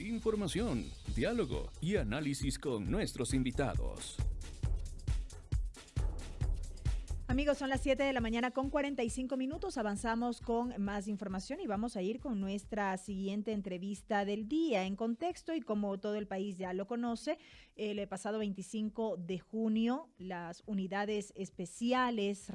Información, diálogo y análisis con nuestros invitados. Amigos, son las 7 de la mañana con 45 minutos. Avanzamos con más información y vamos a ir con nuestra siguiente entrevista del día. En contexto, y como todo el país ya lo conoce, el pasado 25 de junio las unidades especiales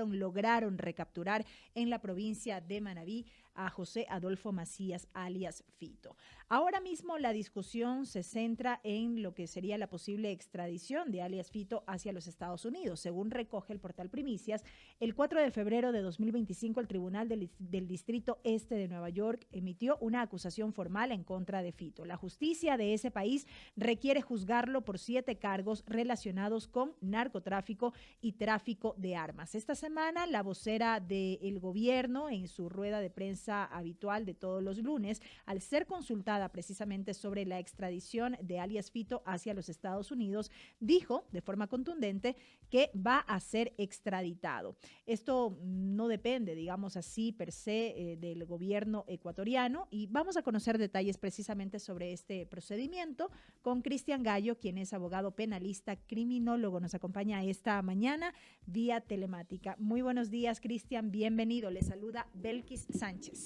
lograron recapturar en la provincia de Manabí a José Adolfo Macías, alias Fito. Ahora mismo la discusión se centra en lo que sería la posible extradición de alias Fito hacia los Estados Unidos. Según recoge el portal Primicias, el 4 de febrero de 2025 el Tribunal del Distrito Este de Nueva York emitió una acusación formal en contra de Fito. La justicia de ese país requiere juzgarlo por 7 cargos relacionados con narcotráfico y tráfico de armas. Esta semana, la vocera del gobierno, en su rueda de prensa habitual de todos los lunes, al ser consultada precisamente sobre la extradición de alias Fito hacia los Estados Unidos, dijo de forma contundente que va a ser extraditado. Esto no depende, digamos así, per se del gobierno ecuatoriano, y vamos a conocer detalles precisamente sobre este procedimiento con Cristian Gallo, quien es abogado penalista, criminólogo. Nos acompaña esta mañana vía telemática. Muy buenos días, Cristian, bienvenido. Le saluda Belkis Sánchez.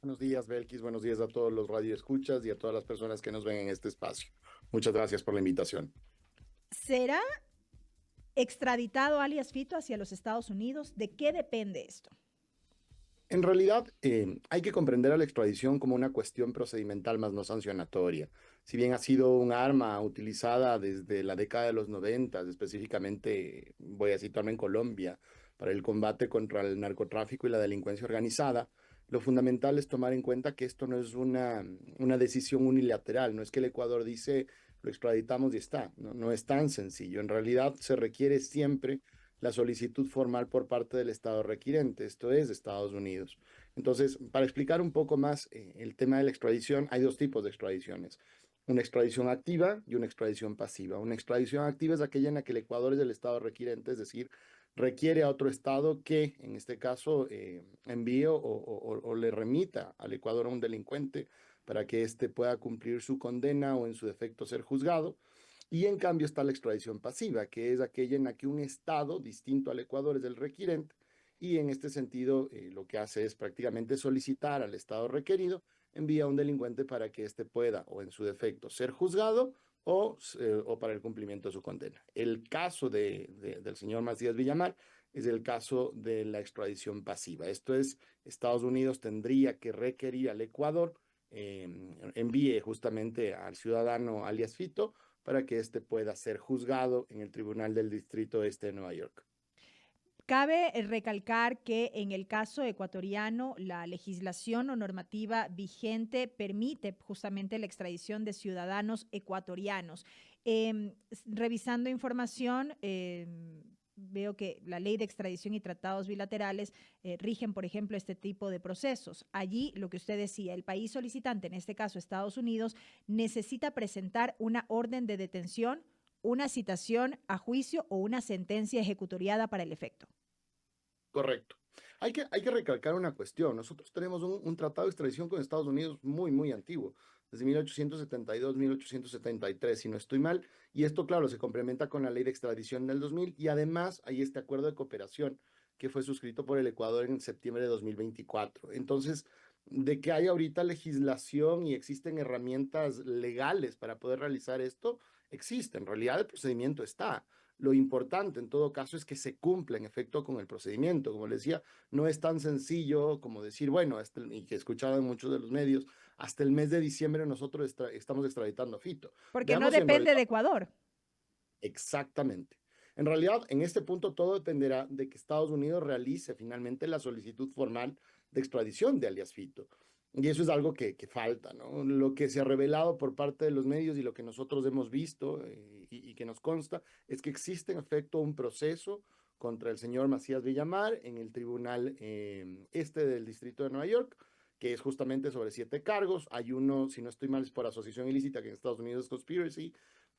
Buenos días, Belkis. Buenos días a todos los radioescuchas y a todas las personas que nos ven en este espacio. Muchas gracias por la invitación. ¿Será extraditado alias Fito hacia los Estados Unidos? ¿De qué depende esto? En realidad, hay que comprender a la extradición como una cuestión procedimental más no sancionatoria. Si bien ha sido un arma utilizada desde la década de los 90, específicamente, voy a situarme en Colombia, para el combate contra el narcotráfico y la delincuencia organizada, lo fundamental es tomar en cuenta que esto no es una decisión unilateral, no es que el Ecuador dice lo extraditamos y está, no es tan sencillo. En realidad se requiere siempre la solicitud formal por parte del Estado requirente, esto es, de Estados Unidos. Entonces, para explicar un poco más el tema de la extradición, hay 2 tipos de extradiciones. Una extradición activa y una extradición pasiva. Una extradición activa es aquella en la que el Ecuador es el Estado requirente, es decir, requiere a otro Estado que, en este caso, envíe o le remita al Ecuador a un delincuente para que éste pueda cumplir su condena o, en su defecto, ser juzgado. Y en cambio está la extradición pasiva, que es aquella en la que un Estado distinto al Ecuador es el requirente, y en este sentido lo que hace es prácticamente solicitar al Estado requerido, envía a un delincuente para que éste pueda, o en su defecto, ser juzgado o para el cumplimiento de su condena. El caso del señor Macías Villamar es el caso de la extradición pasiva. Esto es, Estados Unidos tendría que requerir al Ecuador envíe justamente al ciudadano alias Fito para que éste pueda ser juzgado en el Tribunal del Distrito Este de Nueva York. Cabe recalcar que en el caso ecuatoriano la legislación o normativa vigente permite justamente la extradición de ciudadanos ecuatorianos. Revisando información, veo que la ley de extradición y tratados bilaterales rigen, por ejemplo, este tipo de procesos. Allí, lo que usted decía, el país solicitante, en este caso Estados Unidos, necesita presentar una orden de detención, una citación a juicio o una sentencia ejecutoriada para el efecto. Correcto. Hay que recalcar una cuestión. Nosotros tenemos un tratado de extradición con Estados Unidos muy, muy antiguo, desde 1872, 1873, si no estoy mal, y esto, claro, se complementa con la ley de extradición del 2000, y además hay este acuerdo de cooperación que fue suscrito por el Ecuador en septiembre de 2024. Entonces, de que hay ahorita legislación y existen herramientas legales para poder realizar esto, existe. En realidad el procedimiento está. Lo importante en todo caso es que se cumpla en efecto con el procedimiento. Como les decía, no es tan sencillo como decir, bueno, y que he escuchado en muchos de los medios, hasta el mes de diciembre nosotros estamos extraditando a Fito. Porque no Veamos si en depende realidad, de Ecuador. exactamente. En realidad, en este punto todo dependerá de que Estados Unidos realice finalmente la solicitud formal de extradición de alias Fito. Y eso es algo que falta, ¿no? Lo que se ha revelado por parte de los medios y lo que nosotros hemos visto y que nos consta es que existe en efecto un proceso contra el señor Macías Villamar en el Tribunal Este del Distrito de Nueva York, que es justamente sobre 7 cargos. Hay uno, si no estoy mal, es por asociación ilícita, que en Estados Unidos es conspiracy.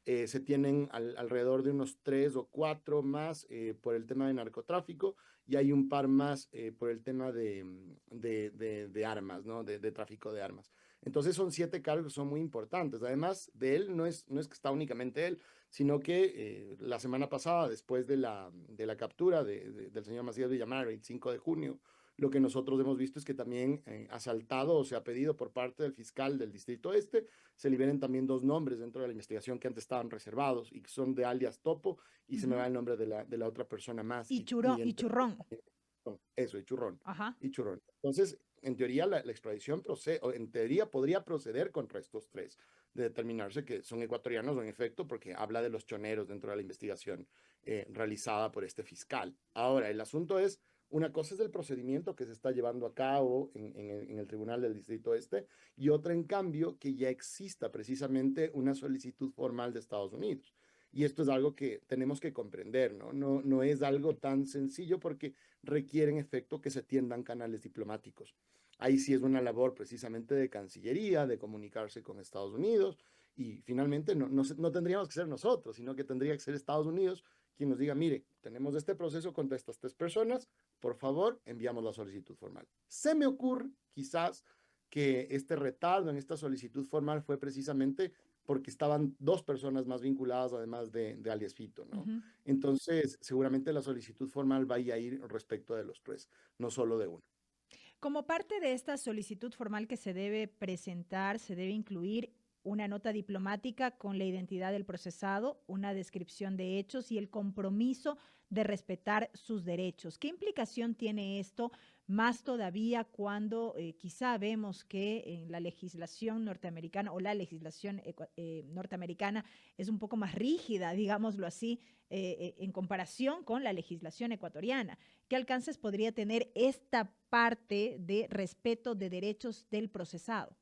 Se tienen alrededor de unos 3 o 4 más por el tema de narcotráfico, y hay un par más por el tema de armas, ¿no? De tráfico de armas. Entonces son 7 cargos que son muy importantes. Además de él, no es que está únicamente él, sino que la semana pasada, después de la captura del señor Macías Villamar, el 25 de junio, lo que nosotros hemos visto es que también ha saltado o se ha pedido por parte del fiscal del Distrito Este, se liberen también 2 nombres dentro de la investigación que antes estaban reservados y que son de alias Topo, y se me va Ujú. el nombre de la otra persona más. Y En teoría, churrón. eso, y Churrón. Ajá. Y Churrón. Entonces, en teoría, la extradición procede, o en teoría podría proceder contra estos 3, de determinarse que son ecuatorianos o en efecto, porque habla de los choneros dentro de la investigación realizada por este fiscal. Ahora, el asunto es, una cosa es el procedimiento que se está llevando a cabo en el Tribunal del Distrito Este, y otra, en cambio, que ya exista precisamente una solicitud formal de Estados Unidos. Y esto es algo que tenemos que comprender, ¿no? No es algo tan sencillo porque requiere en efecto que se tiendan canales diplomáticos. Ahí sí es una labor precisamente de Cancillería, de comunicarse con Estados Unidos, y finalmente no tendríamos que ser nosotros, sino que tendría que ser Estados Unidos quien nos diga, mire, tenemos este proceso contra estas 3 personas, por favor, enviamos la solicitud formal. Se me ocurre quizás que este retardo en esta solicitud formal fue precisamente porque estaban 2 personas más vinculadas, además de alias Fito, ¿no? Ujú. Entonces, seguramente la solicitud formal vaya a ir respecto de los 3, no solo de uno. Como parte de esta solicitud formal que se debe presentar, se debe incluir una nota diplomática con la identidad del procesado, una descripción de hechos y el compromiso de respetar sus derechos. ¿Qué implicación tiene esto? Más todavía cuando quizá vemos que en la legislación norteamericana o la legislación norteamericana es un poco más rígida, digámoslo así, en comparación con la legislación ecuatoriana. ¿Qué alcances podría tener esta parte de respeto de derechos del procesado?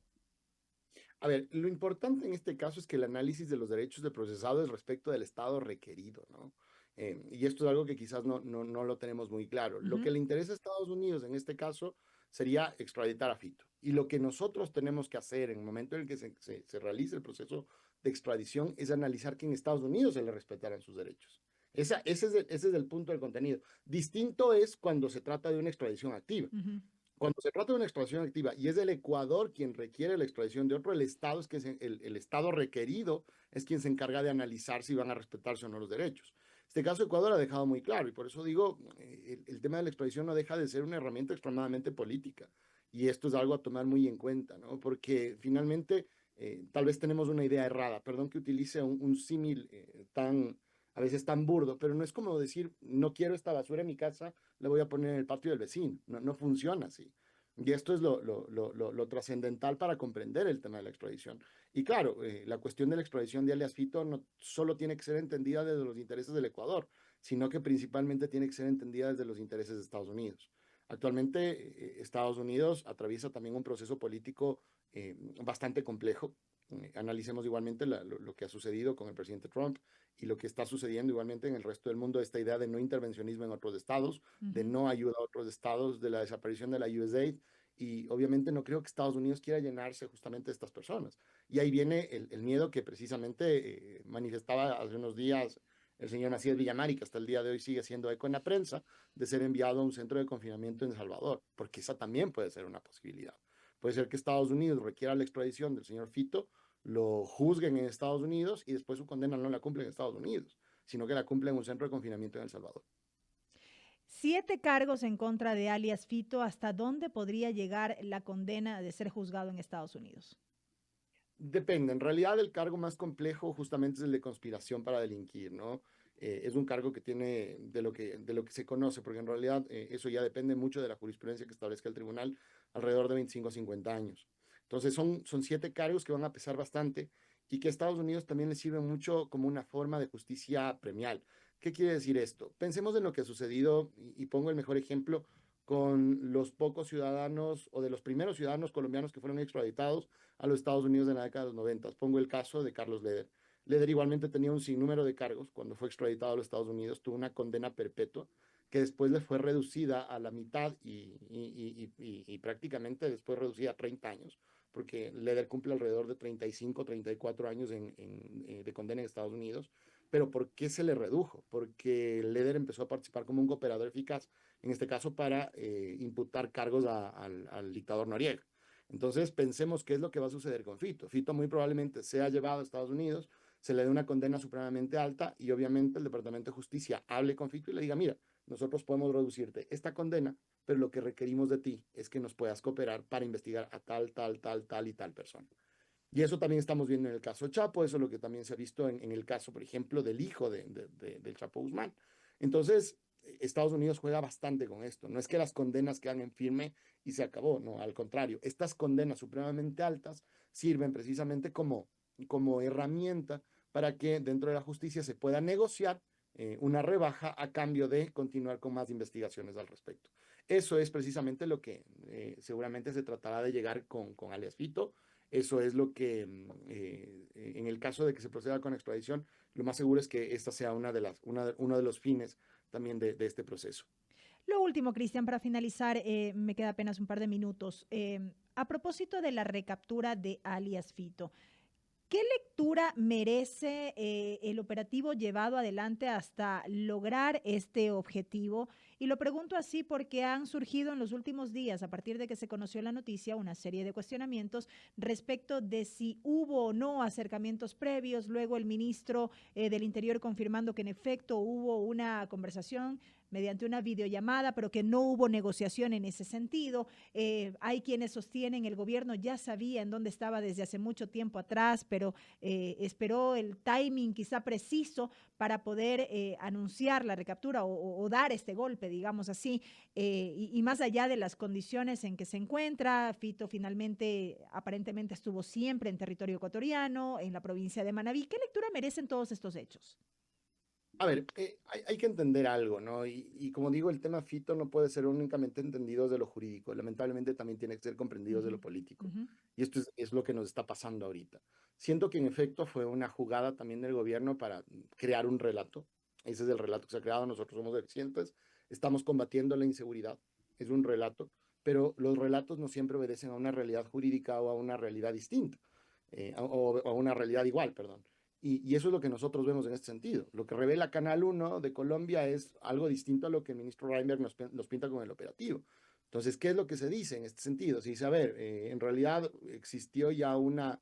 A ver, lo importante en este caso es que el análisis de los derechos del procesado es respecto del estado requerido, ¿no? Y esto es algo que quizás no lo tenemos muy claro. Lo Ujú. que le interesa a Estados Unidos en este caso sería extraditar a Fito. Y lo que nosotros tenemos que hacer en el momento en el que se realice el proceso de extradición es analizar que en Estados Unidos se le respetaran sus derechos. Ese es el punto del contenido. Distinto es cuando se trata de una extradición activa. Ujú. Cuando se trata de una extradición activa y es el Ecuador quien requiere la extradición de otro, el Estado es que el Estado requerido es quien se encarga de analizar si van a respetarse o no los derechos. Este caso Ecuador ha dejado muy claro y por eso digo, el tema de la extradición no deja de ser una herramienta extremadamente política y esto es algo a tomar muy en cuenta, ¿no? Porque finalmente tal vez tenemos una idea errada, perdón que utilice un símil a veces tan burdo, pero no es como decir, no quiero esta basura en mi casa, la voy a poner en el patio del vecino. No funciona así. Y esto es lo trascendental para comprender el tema de la extradición. Y claro, la cuestión de la extradición de alias Fito no solo tiene que ser entendida desde los intereses del Ecuador, sino que principalmente tiene que ser entendida desde los intereses de Estados Unidos. Actualmente, Estados Unidos atraviesa también un proceso político bastante complejo. Analicemos igualmente lo que ha sucedido con el presidente Trump y lo que está sucediendo igualmente en el resto del mundo, esta idea de no intervencionismo en otros estados, de Ujú. no ayuda a otros estados, de la desaparición de la USAID, y obviamente no creo que Estados Unidos quiera llenarse justamente de estas personas. Y ahí viene el miedo que precisamente manifestaba hace unos días el señor Macías Villamar y que hasta el día de hoy sigue siendo eco en la prensa, de ser enviado a un centro de confinamiento en El Salvador, porque esa también puede ser una posibilidad. Puede ser que Estados Unidos requiera la extradición del señor Fito, lo juzguen en Estados Unidos y después su condena no la cumplen en Estados Unidos, sino que la cumplen en un centro de confinamiento en El Salvador. 7 cargos en contra de alias Fito. ¿Hasta dónde podría llegar la condena de ser juzgado en Estados Unidos? Depende, en realidad el cargo más complejo justamente es el de conspiración para delinquir, ¿no? Es un cargo que tiene de lo que se conoce, porque en realidad eso ya depende mucho de la jurisprudencia que establezca el tribunal, alrededor de 25 a 50 años. Entonces son 7 cargos que van a pesar bastante y que a Estados Unidos también le sirven mucho como una forma de justicia premial. ¿Qué quiere decir esto? Pensemos en lo que ha sucedido y pongo el mejor ejemplo con los pocos ciudadanos o de los primeros ciudadanos colombianos que fueron extraditados a los Estados Unidos en la década de los 90. Pongo el caso de Carlos Leder. Leder igualmente tenía un sinnúmero de cargos cuando fue extraditado a los Estados Unidos, tuvo una condena perpetua que después le fue reducida a la mitad y prácticamente después reducida a 30 años, porque Leder cumple alrededor de 35, 34 años de condena en Estados Unidos. Pero ¿por qué se le redujo? Porque Leder empezó a participar como un cooperador eficaz, en este caso para imputar cargos al dictador Noriega. Entonces, pensemos qué es lo que va a suceder con Fito. Fito muy probablemente sea llevado a Estados Unidos, se le dé una condena supremamente alta y obviamente el Departamento de Justicia hable con Fito y le diga, mira, nosotros podemos reducirte esta condena, pero lo que requerimos de ti es que nos puedas cooperar para investigar a tal, tal, tal, tal y tal persona. Y eso también estamos viendo en el caso Chapo, eso es lo que también se ha visto en el caso, por ejemplo, del hijo del Chapo Guzmán. Entonces, Estados Unidos juega bastante con esto. No es que las condenas quedan en firme y se acabó, no, al contrario. Estas condenas supremamente altas sirven precisamente como herramienta para que dentro de la justicia se pueda negociar una rebaja a cambio de continuar con más investigaciones al respecto. Eso es precisamente lo que seguramente se tratará de llegar con alias Fito. Eso es lo que, en el caso de que se proceda con extradición, lo más seguro es que esta sea uno de los fines también de este proceso. Lo último, Cristian, para finalizar, me queda apenas un par de minutos. A propósito de la recaptura de alias Fito, ¿qué lectura merece el operativo llevado adelante hasta lograr este objetivo? Y lo pregunto así porque han surgido en los últimos días, a partir de que se conoció la noticia, una serie de cuestionamientos respecto de si hubo o no acercamientos previos. Luego el ministro del Interior confirmando que en efecto hubo una conversación mediante una videollamada, pero que no hubo negociación en ese sentido. Hay quienes sostienen el gobierno ya sabía en dónde estaba desde hace mucho tiempo atrás, pero esperó el timing quizá preciso para poder anunciar la recaptura o dar este golpe, digamos así, y más allá de las condiciones en que se encuentra. Fito finalmente aparentemente estuvo siempre en territorio ecuatoriano, en la provincia de Manabí. ¿Qué lectura merecen todos estos hechos? A ver, hay que entender algo, ¿no? Y como digo, el tema Fito no puede ser únicamente entendido desde lo jurídico, lamentablemente también tiene que ser comprendido desde Ujú, lo político. ujú. Y esto es lo que nos está pasando ahorita. Siento que en efecto fue una jugada también del gobierno para crear un relato. Ese es el relato que se ha creado, nosotros somos eficientes, estamos combatiendo la inseguridad, es un relato, pero los relatos no siempre obedecen a una realidad jurídica o a una realidad distinta, o a una realidad igual, perdón. Y eso es lo que nosotros vemos en este sentido. Lo que revela Canal 1 de Colombia es algo distinto a lo que el ministro Reinberg nos pinta con el operativo. Entonces, ¿qué es lo que se dice en este sentido? Se dice, a ver, en realidad existió ya una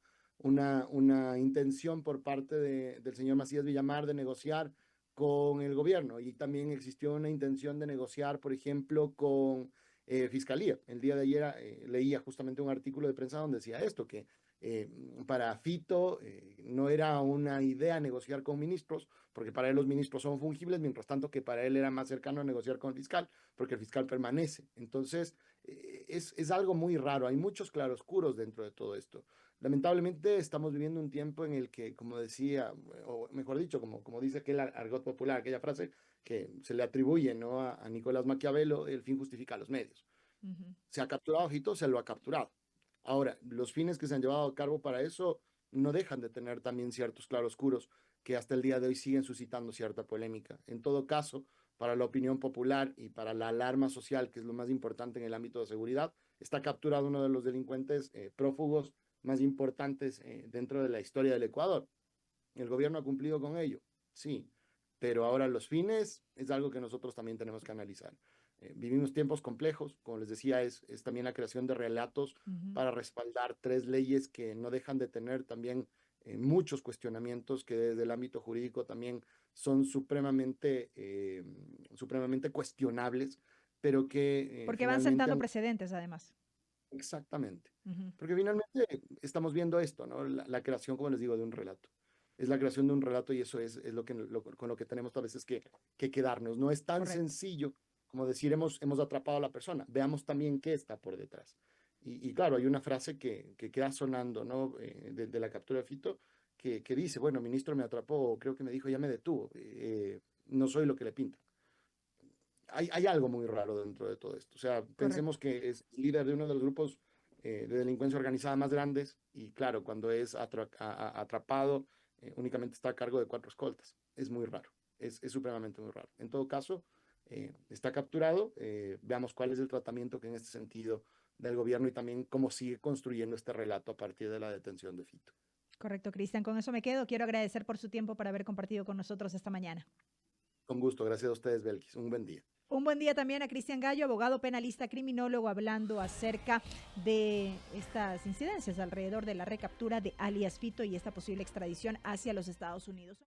intención por parte del señor Macías Villamar de negociar con el gobierno y también existió una intención de negociar, por ejemplo, con Fiscalía. El día de ayer leía justamente un artículo de prensa donde decía esto, que eh, para Fito no era una idea negociar con ministros, porque para él los ministros son fungibles, mientras tanto que para él era más cercano a negociar con el fiscal, porque el fiscal permanece. Entonces, es algo muy raro, hay muchos claroscuros dentro de todo esto. Lamentablemente estamos viviendo un tiempo en el que, como decía, o mejor dicho, como dice aquel argot popular, aquella frase que se le atribuye, ¿no?, a Nicolás Maquiavelo, el fin justifica los medios. Ujú. Se ha capturado a Fito, se lo ha capturado. Ahora, los fines que se han llevado a cabo para eso no dejan de tener también ciertos claroscuros que hasta el día de hoy siguen suscitando cierta polémica. En todo caso, para la opinión popular y para la alarma social, que es lo más importante en el ámbito de seguridad, está capturado uno de los delincuentes prófugos más importantes dentro de la historia del Ecuador. ¿El gobierno ha cumplido con ello? Sí, pero ahora los fines es algo que nosotros también tenemos que analizar. Vivimos tiempos complejos, como les decía, es también la creación de relatos Ujú. para respaldar tres leyes que no dejan de tener también muchos cuestionamientos que desde el ámbito jurídico también son supremamente cuestionables, pero que Porque van finalmente sentando han... precedentes, además. Exactamente. Ujú. Porque finalmente estamos viendo esto, ¿no? La creación, como les digo, de un relato. Es la creación de un relato y eso es con lo que tenemos a veces que quedarnos. No es tan Correcto. sencillo como decir hemos atrapado a la persona. Veamos también qué está por detrás. Y claro, hay una frase que queda sonando, ¿no? De la captura de Fito, que dice, bueno, ministro me atrapó, creo que me dijo, ya me detuvo. No soy lo que le pinta. Hay algo muy raro dentro de todo esto. O sea, Correcto. pensemos que es líder de uno de los grupos de delincuencia organizada más grandes y claro, cuando es atrapado, únicamente está a cargo de 4 escoltas. Es muy raro, es supremamente muy raro. En todo caso, está capturado. Veamos cuál es el tratamiento que en este sentido del gobierno y también cómo sigue construyendo este relato a partir de la detención de Fito. Correcto, Cristian. Con eso me quedo. Quiero agradecer por su tiempo para haber compartido con nosotros esta mañana. Con gusto, gracias a ustedes, Belkis. Un buen día. Un buen día también a Cristian Gallo, abogado penalista criminólogo, hablando acerca de estas incidencias alrededor de la recaptura de alias Fito y esta posible extradición hacia los Estados Unidos.